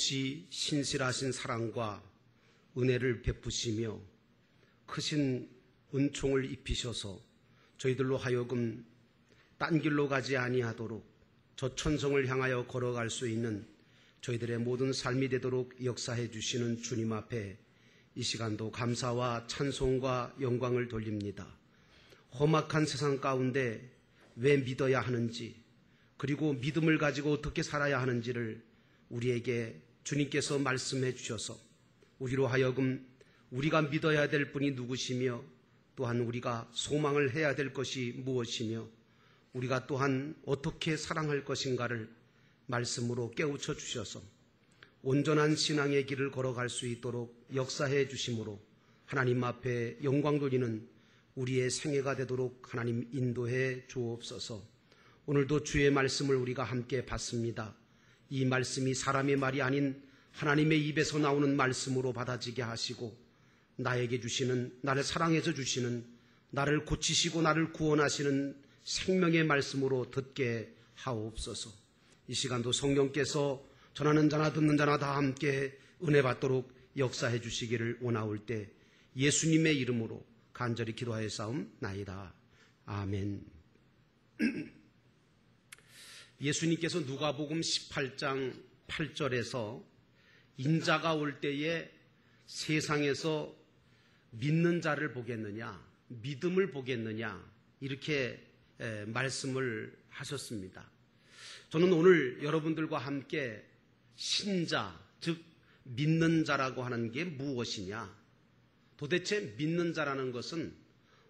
끊임없이 신실하신 사랑과 은혜를 베푸시며 크신 은총을 입히셔서 저희들로 하여금 딴 길로 가지 아니하도록 저 천성을 향하여 걸어갈 수 있는 저희들의 모든 삶이 되도록 역사해 주시는 주님 앞에 이 시간도 감사와 찬송과 영광을 돌립니다. 험악한 세상 가운데 왜 믿어야 하는지, 그리고 믿음을 가지고 어떻게 살아야 하는지를 우리에게 주님께서 말씀해 주셔서 우리로 하여금 우리가 믿어야 될 분이 누구시며, 또한 우리가 소망을 해야 될 것이 무엇이며, 우리가 또한 어떻게 사랑할 것인가를 말씀으로 깨우쳐 주셔서 온전한 신앙의 길을 걸어갈 수 있도록 역사해 주심으로 하나님 앞에 영광 돌리는 우리의 생애가 되도록 하나님 인도해 주옵소서. 오늘도 주의 말씀을 우리가 함께 받습니다. 이 말씀이 사람의 말이 아닌 하나님의 입에서 나오는 말씀으로 받아지게 하시고, 나에게 주시는, 나를 사랑해서 주시는, 나를 고치시고 나를 구원하시는 생명의 말씀으로 듣게 하옵소서. 이 시간도 성령께서 전하는 자나 듣는 자나 다 함께 은혜 받도록 역사해 주시기를 원하올 때 예수님의 이름으로 간절히 기도하여 싸움나이다. 아멘. 예수님께서 누가복음 18장 8절에서 인자가 올 때에 세상에서 믿는 자를 보겠느냐, 믿음을 보겠느냐, 이렇게 말씀을 하셨습니다. 저는 오늘 여러분들과 함께 신자, 즉 믿는 자라고 하는 게 무엇이냐, 도대체 믿는 자라는 것은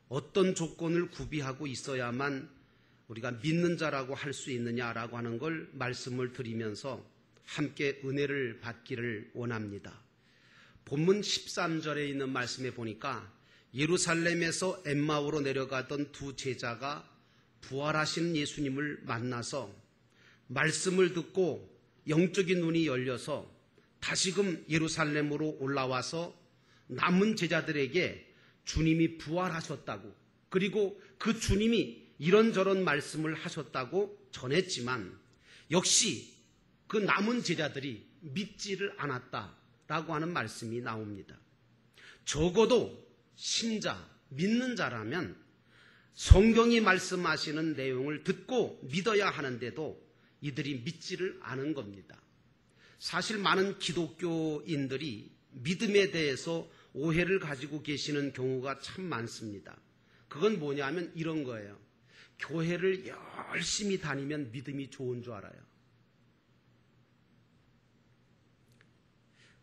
어떤 조건을 구비하고 있어야만 우리가 믿는 자라고 할 수 있느냐라고 하는 걸 말씀을 드리면서 함께 은혜를 받기를 원합니다. 본문 13절에 있는 말씀에 보니까 예루살렘에서 엠마오로 내려가던 두 제자가 부활하신 예수님을 만나서 말씀을 듣고 영적인 눈이 열려서 다시금 예루살렘으로 올라와서 남은 제자들에게 주님이 부활하셨다고, 그리고 그 주님이 이런저런 말씀을 하셨다고 전했지만 역시 그 남은 제자들이 믿지를 않았다라고 하는 말씀이 나옵니다. 적어도 신자, 믿는 자라면 성경이 말씀하시는 내용을 듣고 믿어야 하는데도 이들이 믿지를 않은 겁니다. 사실 많은 기독교인들이 믿음에 대해서 오해를 가지고 계시는 경우가 참 많습니다. 그건 뭐냐면 이런 거예요. 교회를 열심히 다니면 믿음이 좋은 줄 알아요.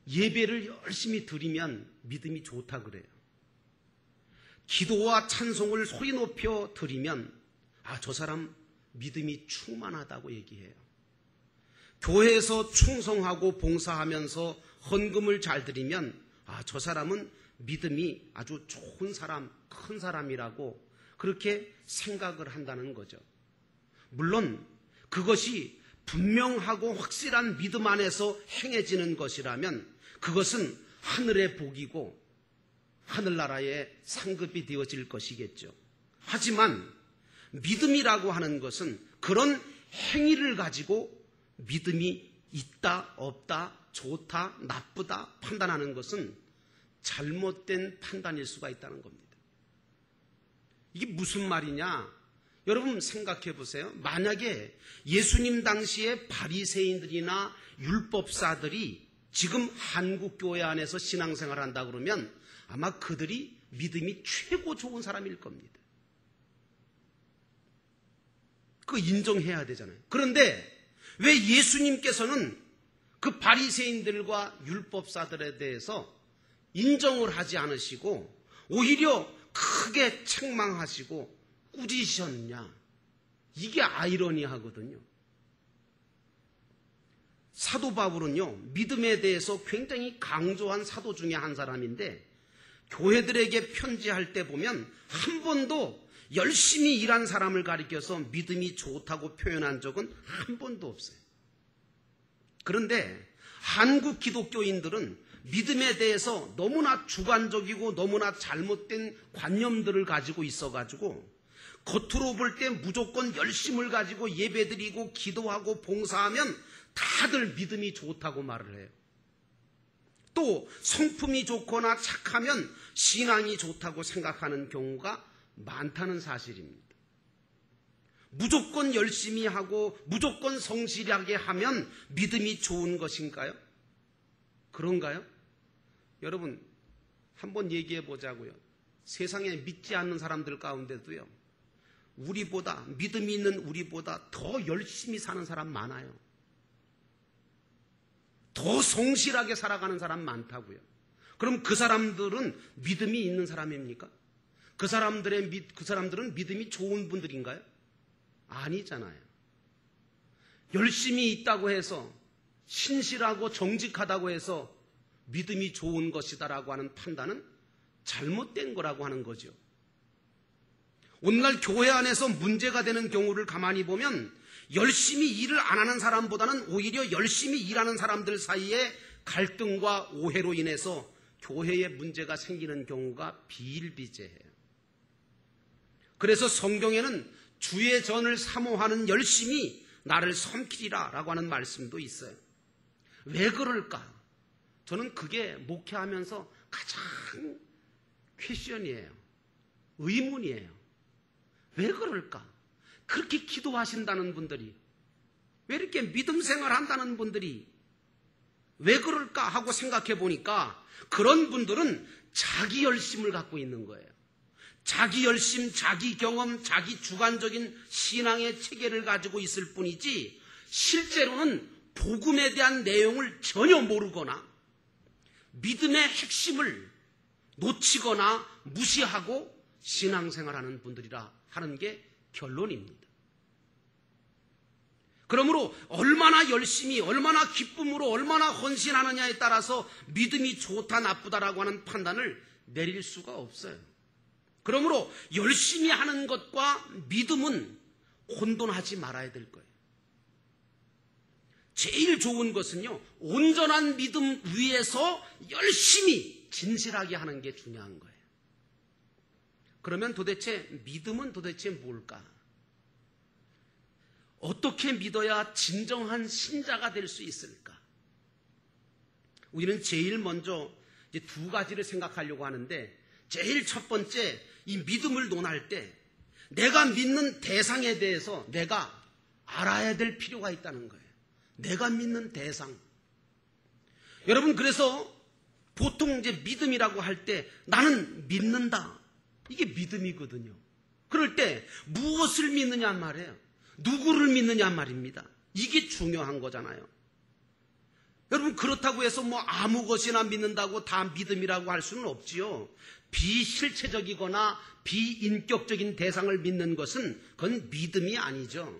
예배를 열심히 드리면 믿음이 좋다 그래요. 기도와 찬송을 소리 높여 드리면 저 사람 믿음이 충만하다고 얘기해요. 교회에서 충성하고 봉사하면서 헌금을 잘 드리면 저 사람은 믿음이 아주 좋은 사람, 큰 사람이라고 그렇게 생각을 한다는 거죠. 물론 그것이 분명하고 확실한 믿음 안에서 행해지는 것이라면 그것은 하늘의 복이고 하늘나라의 상급이 되어질 것이겠죠. 하지만 믿음이라고 하는 것은 그런 행위를 가지고 믿음이 있다, 없다, 좋다, 나쁘다 판단하는 것은 잘못된 판단일 수가 있다는 겁니다. 이게 무슨 말이냐? 여러분 생각해 보세요. 만약에 예수님 당시에 바리새인들이나 율법사들이 지금 한국 교회 안에서 신앙생활을 한다 그러면 아마 그들이 믿음이 최고 좋은 사람일 겁니다. 그거 인정해야 되잖아요. 그런데 왜 예수님께서는 그 바리새인들과 율법사들에 대해서 인정을 하지 않으시고 오히려 크게 책망하시고 꾸짖으셨냐? 이게 아이러니하거든요. 사도 바울은요, 믿음에 대해서 굉장히 강조한 사도 중에 한 사람인데 교회들에게 편지할 때 보면 한 번도 열심히 일한 사람을 가리켜서 믿음이 좋다고 표현한 적은 한 번도 없어요. 그런데 한국 기독교인들은 믿음에 대해서 너무나 주관적이고 너무나 잘못된 관념들을 가지고 있어가지고 겉으로 볼 때 무조건 열심을 가지고 예배드리고 기도하고 봉사하면 다들 믿음이 좋다고 말을 해요. 또 성품이 좋거나 착하면 신앙이 좋다고 생각하는 경우가 많다는 사실입니다. 무조건 열심히 하고 무조건 성실하게 하면 믿음이 좋은 것인가요? 그런가요? 여러분, 한번 얘기해 보자고요. 세상에 믿지 않는 사람들 가운데도요, 우리보다, 믿음이 있는 우리보다 더 열심히 사는 사람 많아요. 더 성실하게 살아가는 사람 많다고요. 그럼 그 사람들은 믿음이 있는 사람입니까? 그 사람들은 믿음이 좋은 분들인가요? 아니잖아요. 열심히 있다고 해서, 신실하고 정직하다고 해서 믿음이 좋은 것이다라고 하는 판단은 잘못된 거라고 하는 거죠. 오늘날 교회 안에서 문제가 되는 경우를 가만히 보면 열심히 일을 안 하는 사람보다는 오히려 열심히 일하는 사람들 사이에 갈등과 오해로 인해서 교회에 문제가 생기는 경우가 비일비재해요. 그래서 성경에는 주의 전을 사모하는 열심히 나를 섬기리라 라고 하는 말씀도 있어요. 왜 그럴까? 저는 그게 목회하면서 가장 퀘션이에요. 의문이에요. 왜 그럴까? 그렇게 기도하신다는 분들이, 왜 이렇게 믿음 생활 한다는 분들이 왜 그럴까 하고 생각해 보니까 그런 분들은 자기 열심을 갖고 있는 거예요. 자기 열심, 자기 경험, 자기 주관적인 신앙의 체계를 가지고 있을 뿐이지 실제로는 복음에 대한 내용을 전혀 모르거나 믿음의 핵심을 놓치거나 무시하고 신앙생활하는 분들이라 하는 게 결론입니다. 그러므로 얼마나 열심히, 얼마나 기쁨으로, 얼마나 헌신하느냐에 따라서 믿음이 좋다 나쁘다라고 하는 판단을 내릴 수가 없어요. 그러므로 열심히 하는 것과 믿음은 혼돈하지 말아야 될 거예요. 제일 좋은 것은요, 온전한 믿음 위에서 열심히 진실하게 하는 게 중요한 거예요. 그러면 도대체 믿음은 도대체 뭘까? 어떻게 믿어야 진정한 신자가 될 수 있을까? 우리는 제일 먼저 이제 두 가지를 생각하려고 하는데, 제일 첫 번째, 이 믿음을 논할 때 내가 믿는 대상에 대해서 내가 알아야 될 필요가 있다는 거예요. 내가 믿는 대상. 여러분, 그래서 보통 이제 믿음이라고 할 때 나는 믿는다. 이게 믿음이거든요. 그럴 때 무엇을 믿느냐 말이에요. 누구를 믿느냐 말입니다. 이게 중요한 거잖아요. 여러분, 그렇다고 해서 뭐 아무 것이나 믿는다고 다 믿음이라고 할 수는 없지요. 비실체적이거나 비인격적인 대상을 믿는 것은 그건 믿음이 아니죠.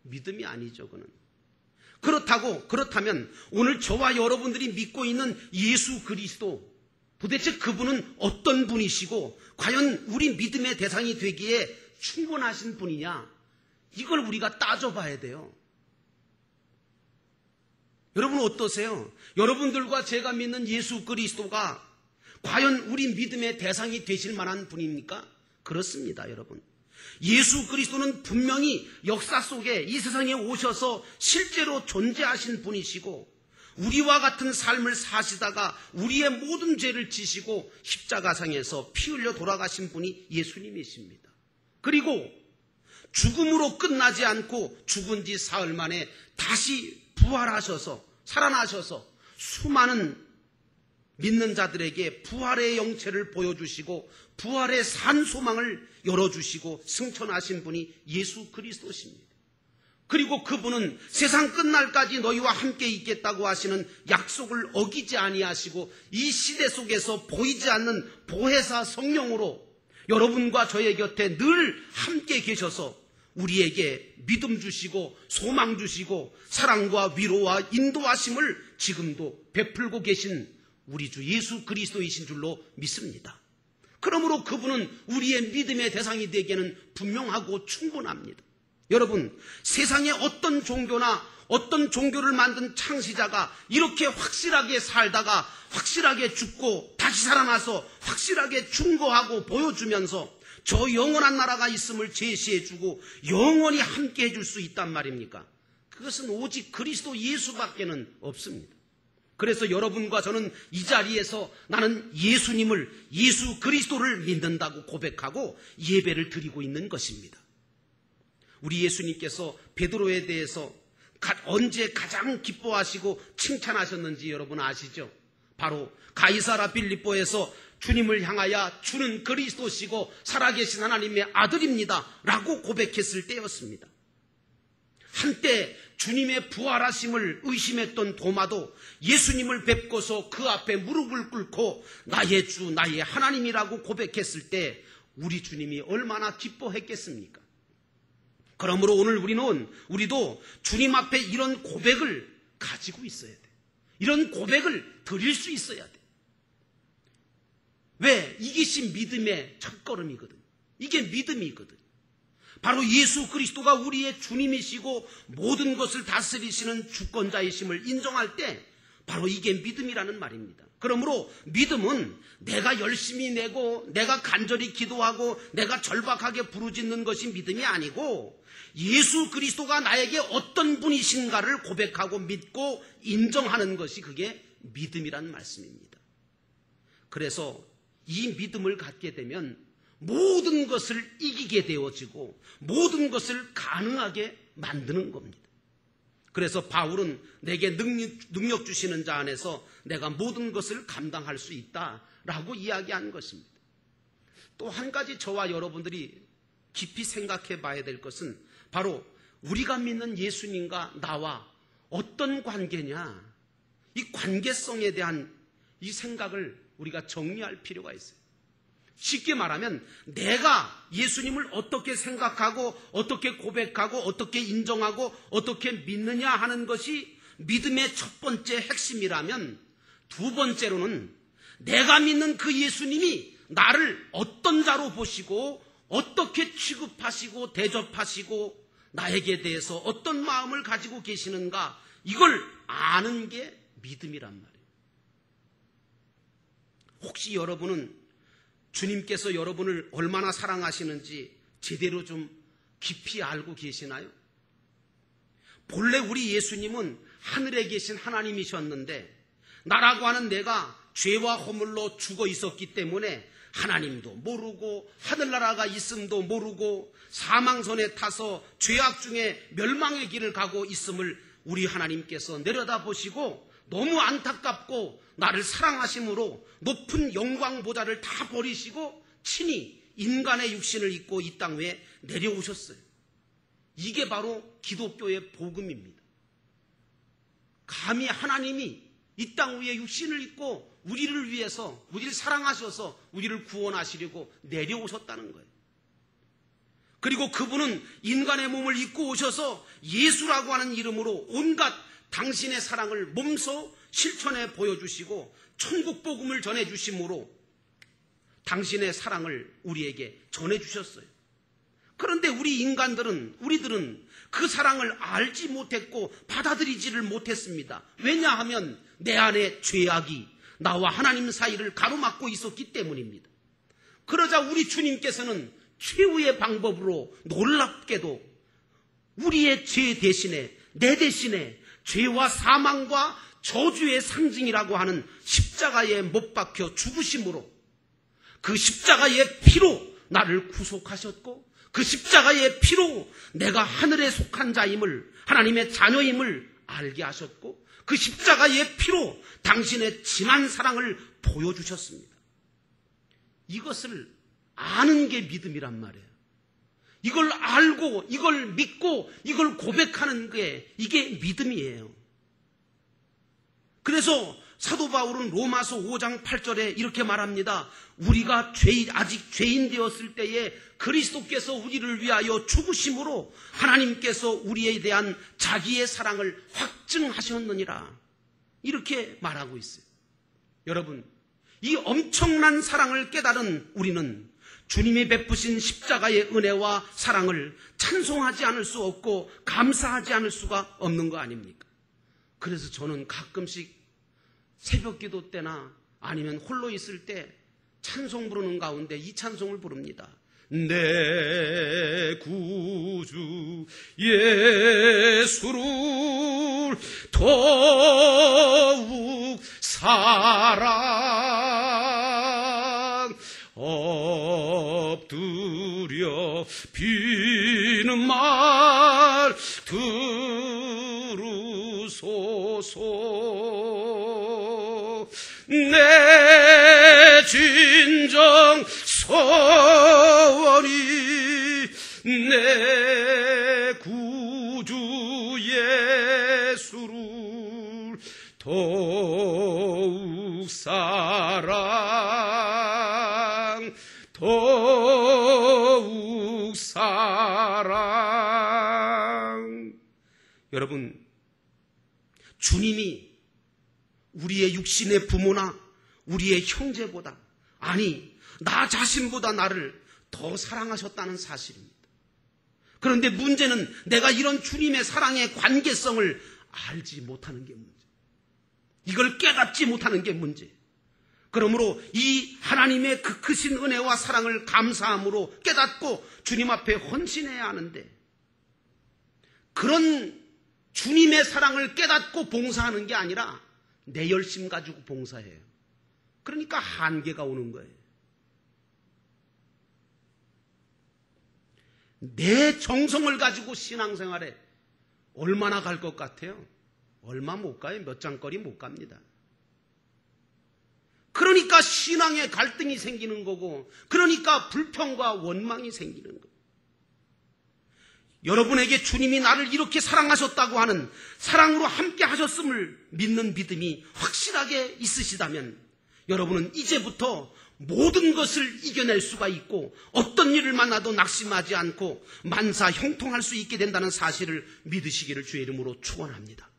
믿음이 아니죠, 그는. 그렇다면 오늘 저와 여러분들이 믿고 있는 예수 그리스도, 도대체 그분은 어떤 분이시고 과연 우리 믿음의 대상이 되기에 충분하신 분이냐, 이걸 우리가 따져봐야 돼요. 여러분 어떠세요? 여러분들과 제가 믿는 예수 그리스도가 과연 우리 믿음의 대상이 되실 만한 분입니까? 그렇습니다, 여러분. 예수 그리스도는 분명히 역사 속에 이 세상에 오셔서 실제로 존재하신 분이시고, 우리와 같은 삶을 사시다가 우리의 모든 죄를 지시고 십자가상에서 피 흘려 돌아가신 분이 예수님이십니다. 그리고 죽음으로 끝나지 않고 죽은 지 사흘 만에 다시 부활하셔서, 살아나셔서 수많은 믿는 자들에게 부활의 영체를 보여주시고 부활의 산 소망을 열어주시고 승천하신 분이 예수 그리스도십니다. 그리고 그분은 세상 끝날까지 너희와 함께 있겠다고 하시는 약속을 어기지 아니하시고 이 시대 속에서 보이지 않는 보혜사 성령으로 여러분과 저의 곁에 늘 함께 계셔서 우리에게 믿음 주시고 소망 주시고 사랑과 위로와 인도하심을 지금도 베풀고 계신 우리 주 예수 그리스도이신 줄로 믿습니다. 그러므로 그분은 우리의 믿음의 대상이 되기에는 분명하고 충분합니다. 여러분, 세상의 어떤 종교나 어떤 종교를 만든 창시자가 이렇게 확실하게 살다가 확실하게 죽고 다시 살아나서 확실하게 충고하고 보여주면서 저 영원한 나라가 있음을 제시해주고 영원히 함께 해줄 수 있단 말입니까? 그것은 오직 그리스도 예수밖에는 없습니다. 그래서 여러분과 저는 이 자리에서 나는 예수님을, 예수 그리스도를 믿는다고 고백하고 예배를 드리고 있는 것입니다. 우리 예수님께서 베드로에 대해서 언제 가장 기뻐하시고 칭찬하셨는지 여러분 아시죠? 바로 가이사라 빌립보에서 주님을 향하여 주는 그리스도시고 살아계신 하나님의 아들입니다 라고 고백했을 때였습니다. 한때 주님의 부활하심을 의심했던 도마도 예수님을 뵙고서 그 앞에 무릎을 꿇고 나의 주 나의 하나님이라고 고백했을 때 우리 주님이 얼마나 기뻐했겠습니까? 그러므로 오늘 우리도 주님 앞에 이런 고백을 가지고 있어야 돼. 이런 고백을 드릴 수 있어야 돼. 왜? 이것이 믿음의 첫걸음이거든. 이게 믿음이거든. 바로 예수 그리스도가 우리의 주님이시고 모든 것을 다스리시는 주권자이심을 인정할 때 바로 이게 믿음이라는 말입니다. 그러므로 믿음은 내가 열심히 내고 내가 간절히 기도하고 내가 절박하게 부르짖는 것이 믿음이 아니고 예수 그리스도가 나에게 어떤 분이신가를 고백하고 믿고 인정하는 것이 그게 믿음이라는 말씀입니다. 그래서 이 믿음을 갖게 되면 모든 것을 이기게 되어지고 모든 것을 가능하게 만드는 겁니다. 그래서 바울은 내게 능력 주시는 자 안에서 내가 모든 것을 감당할 수 있다라고 이야기한 것입니다. 또 한 가지 저와 여러분들이 깊이 생각해 봐야 될 것은 바로 우리가 믿는 예수님과 나와 어떤 관계냐, 이 관계성에 대한 이 생각을 우리가 정리할 필요가 있어요. 쉽게 말하면 내가 예수님을 어떻게 생각하고 어떻게 고백하고 어떻게 인정하고 어떻게 믿느냐 하는 것이 믿음의 첫 번째 핵심이라면, 두 번째로는 내가 믿는 그 예수님이 나를 어떤 자로 보시고 어떻게 취급하시고 대접하시고 나에게 대해서 어떤 마음을 가지고 계시는가, 이걸 아는 게 믿음이란 말이에요. 혹시 여러분은 주님께서 여러분을 얼마나 사랑하시는지 제대로 좀 깊이 알고 계시나요? 본래 우리 예수님은 하늘에 계신 하나님이셨는데 나라고 하는 내가 죄와 허물로 죽어 있었기 때문에 하나님도 모르고 하늘나라가 있음도 모르고 사망선에 타서 죄악 중에 멸망의 길을 가고 있음을 우리 하나님께서 내려다보시고 너무 안타깝고 나를 사랑하심으로 높은 영광 보좌를 다 버리시고 친히 인간의 육신을 입고 이 땅 위에 내려오셨어요. 이게 바로 기독교의 복음입니다. 감히 하나님이 이 땅 위에 육신을 입고 우리를 위해서, 우리를 사랑하셔서 우리를 구원하시려고 내려오셨다는 거예요. 그리고 그분은 인간의 몸을 입고 오셔서 예수라고 하는 이름으로 온갖 당신의 사랑을 몸소 실천해 보여주시고 천국 복음을 전해주심으로 당신의 사랑을 우리에게 전해주셨어요. 그런데 우리들은 그 사랑을 알지 못했고 받아들이지를 못했습니다. 왜냐하면 내 안에 죄악이 나와 하나님 사이를 가로막고 있었기 때문입니다. 그러자 우리 주님께서는 최후의 방법으로 놀랍게도 우리의 죄 대신에, 내 대신에 죄와 사망과 저주의 상징이라고 하는 십자가에 못 박혀 죽으심으로 그 십자가의 피로 나를 구속하셨고 그 십자가의 피로 내가 하늘에 속한 자임을, 하나님의 자녀임을 알게 하셨고 그 십자가의 피로 당신의 진한 사랑을 보여주셨습니다. 이것을 아는 게 믿음이란 말이에요. 이걸 알고 이걸 믿고 이걸 고백하는 게 이게 믿음이에요. 그래서 사도 바울은 로마서 5장 8절에 이렇게 말합니다. 우리가 아직 죄인 되었을 때에 그리스도께서 우리를 위하여 죽으심으로 하나님께서 우리에 대한 자기의 사랑을 확증하셨느니라. 이렇게 말하고 있어요. 여러분, 이 엄청난 사랑을 깨달은 우리는 주님이 베푸신 십자가의 은혜와 사랑을 찬송하지 않을 수 없고 감사하지 않을 수가 없는 거 아닙니까? 그래서 저는 가끔씩 새벽 기도 때나 아니면 홀로 있을 때 찬송 부르는 가운데 이 찬송을 부릅니다. 내 구주 예수를 더욱 사랑 엎드려 비는 말 들으소서. 내 진정 소원이 내 구주 예수를 더욱 사랑 더욱 사랑. 여러분, 주님이 우리의 육신의 부모나 우리의 형제보다, 아니 나 자신보다 나를 더 사랑하셨다는 사실입니다. 그런데 문제는 내가 이런 주님의 사랑의 관계성을 알지 못하는 게 문제, 이걸 깨닫지 못하는 게 문제. 그러므로 이 하나님의 그 크신 은혜와 사랑을 감사함으로 깨닫고 주님 앞에 헌신해야 하는데, 그런 주님의 사랑을 깨닫고 봉사하는 게 아니라 내 열심 가지고 봉사해요. 그러니까 한계가 오는 거예요. 내 정성을 가지고 신앙생활에 얼마나 갈 것 같아요? 얼마 못 가요. 몇 장거리 못 갑니다. 그러니까 신앙에 갈등이 생기는 거고, 그러니까 불평과 원망이 생기는 거예요. 여러분에게 주님이 나를 이렇게 사랑하셨다고 하는, 사랑으로 함께 하셨음을 믿는 믿음이 확실하게 있으시다면 여러분은 이제부터 모든 것을 이겨낼 수가 있고 어떤 일을 만나도 낙심하지 않고 만사 형통할 수 있게 된다는 사실을 믿으시기를 주의 이름으로 축원합니다.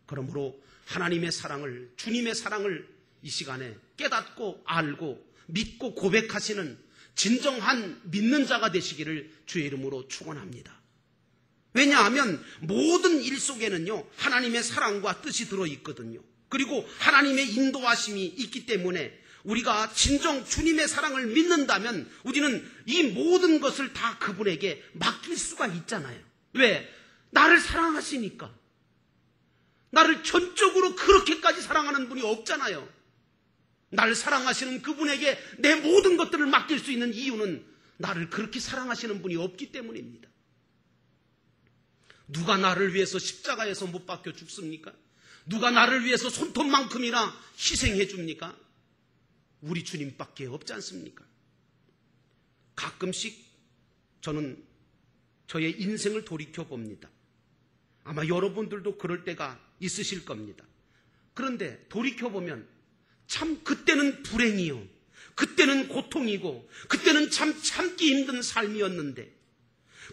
그러므로 하나님의 사랑을, 주님의 사랑을 이 시간에 깨닫고 알고 믿고 고백하시는 진정한 믿는 자가 되시기를 주의 이름으로 축원합니다. 왜냐하면 모든 일 속에는요, 하나님의 사랑과 뜻이 들어있거든요. 그리고 하나님의 인도하심이 있기 때문에 우리가 진정 주님의 사랑을 믿는다면 우리는 이 모든 것을 다 그분에게 맡길 수가 있잖아요. 왜? 나를 사랑하시니까. 나를 전적으로 그렇게까지 사랑하는 분이 없잖아요. 나를 사랑하시는 그분에게 내 모든 것들을 맡길 수 있는 이유는 나를 그렇게 사랑하시는 분이 없기 때문입니다. 누가 나를 위해서 십자가에서 못 박혀 죽습니까? 누가 나를 위해서 손톱만큼이나 희생해 줍니까? 우리 주님밖에 없지 않습니까? 가끔씩 저는 저의 인생을 돌이켜봅니다. 아마 여러분들도 그럴 때가 있으실 겁니다. 그런데 돌이켜보면 참 그때는 불행이요, 그때는 고통이고, 그때는 참 참기 힘든 삶이었는데,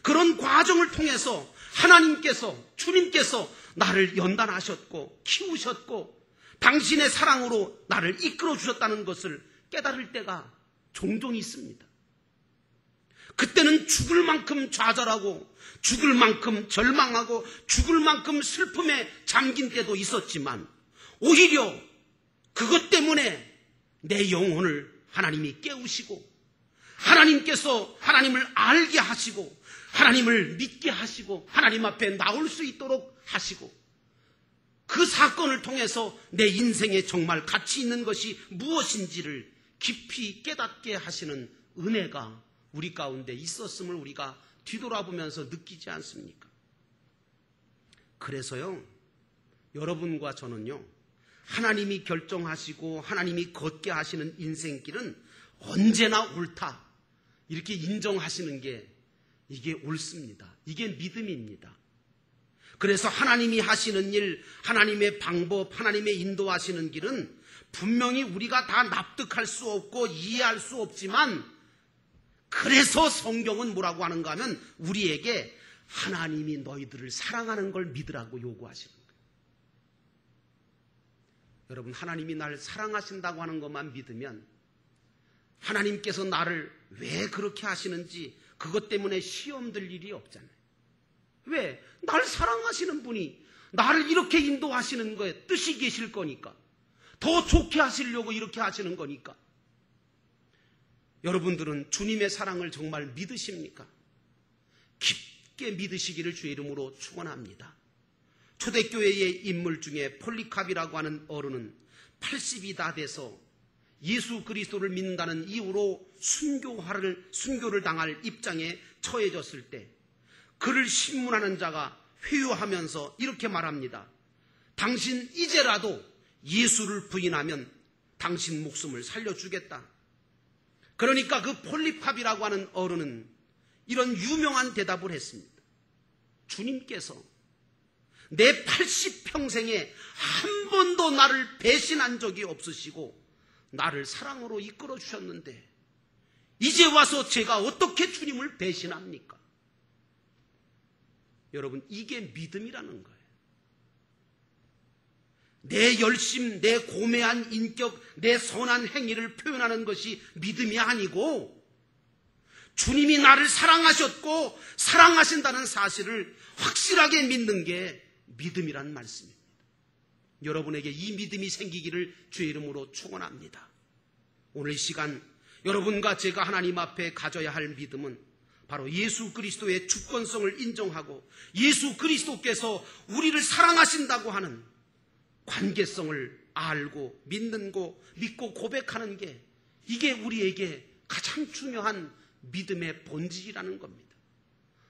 그런 과정을 통해서 하나님께서, 주님께서 나를 연단하셨고 키우셨고 당신의 사랑으로 나를 이끌어 주셨다는 것을 깨달을 때가 종종 있습니다. 그때는 죽을 만큼 좌절하고 죽을 만큼 절망하고 죽을 만큼 슬픔에 잠긴 때도 있었지만, 오히려 그것 때문에 내 영혼을 하나님이 깨우시고 하나님께서 하나님을 알게 하시고 하나님을 믿게 하시고 하나님 앞에 나올 수 있도록 하시고, 그 사건을 통해서 내 인생에 정말 가치 있는 것이 무엇인지를 깊이 깨닫게 하시는 은혜가 우리 가운데 있었음을 우리가 뒤돌아보면서 느끼지 않습니까? 그래서요, 여러분과 저는요, 하나님이 결정하시고 하나님이 걷게 하시는 인생길은 언제나 옳다, 이렇게 인정하시는 게 이게 옳습니다. 이게 믿음입니다. 그래서 하나님이 하시는 일, 하나님의 방법, 하나님의 인도하시는 길은 분명히 우리가 다 납득할 수 없고 이해할 수 없지만, 그래서 성경은 뭐라고 하는가 하면 우리에게 하나님이 너희들을 사랑하는 걸 믿으라고 요구하시는 거예요. 여러분, 하나님이 나를 사랑하신다고 하는 것만 믿으면 하나님께서 나를 왜 그렇게 하시는지 그것 때문에 시험 들 일이 없잖아요. 왜? 나를 사랑하시는 분이 나를 이렇게 인도하시는 거에 뜻이 계실 거니까, 더 좋게 하시려고 이렇게 하시는 거니까. 여러분들은 주님의 사랑을 정말 믿으십니까? 깊게 믿으시기를 주의 이름으로 축원합니다. 초대교회의 인물 중에 폴리캅이라고 하는 어른은 80이 다 돼서 예수 그리스도를 믿는다는 이유로 순교를 당할 입장에 처해졌을 때 그를 신문하는 자가 회유하면서 이렇게 말합니다. 당신 이제라도 예수를 부인하면 당신 목숨을 살려주겠다. 그러니까 그 폴리캅이라고 하는 어른은 이런 유명한 대답을 했습니다. 주님께서 내 80평생에 한 번도 나를 배신한 적이 없으시고 나를 사랑으로 이끌어 주셨는데 이제 와서 제가 어떻게 주님을 배신합니까? 여러분, 이게 믿음이라는 거예요. 내 열심, 내 고매한 인격, 내 선한 행위를 표현하는 것이 믿음이 아니고 주님이 나를 사랑하셨고 사랑하신다는 사실을 확실하게 믿는 게 믿음이란 말씀입니다. 여러분에게 이 믿음이 생기기를 주의 이름으로 축원합니다. 오늘 이 시간 여러분과 제가 하나님 앞에 가져야 할 믿음은 바로 예수 그리스도의 주권성을 인정하고 예수 그리스도께서 우리를 사랑하신다고 하는 관계성을 알고 믿고 고백하는 게 이게 우리에게 가장 중요한 믿음의 본질이라는 겁니다.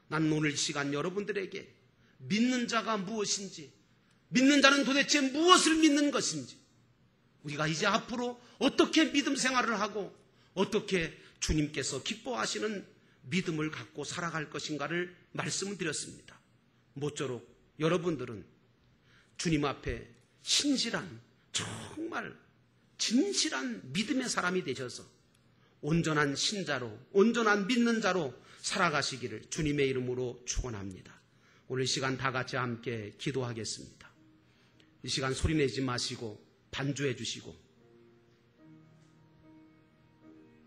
나는 오늘 이 시간 여러분들에게 믿는 자가 무엇인지, 믿는 자는 도대체 무엇을 믿는 것인지, 우리가 이제 앞으로 어떻게 믿음 생활을 하고 어떻게 주님께서 기뻐하시는 믿음을 갖고 살아갈 것인가를 말씀을 드렸습니다. 모쪼록 여러분들은 주님 앞에 신실한, 정말 진실한 믿음의 사람이 되셔서 온전한 신자로, 온전한 믿는 자로 살아가시기를 주님의 이름으로 축원합니다. 오늘 시간 다 같이 함께 기도하겠습니다. 이 시간 소리내지 마시고 반주해 주시고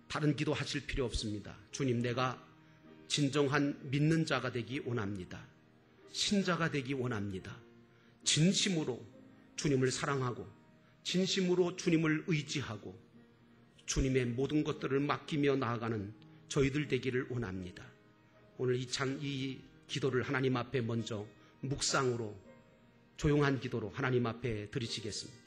다른 기도 하실 필요 없습니다. 주님, 내가 진정한 믿는 자가 되기 원합니다. 신자가 되기 원합니다. 진심으로 주님을 사랑하고 진심으로 주님을 의지하고 주님의 모든 것들을 맡기며 나아가는 저희들 되기를 원합니다. 오늘 이 기도를 하나님 앞에 먼저 묵상으로 조용한 기도로 하나님 앞에 드리시겠습니다.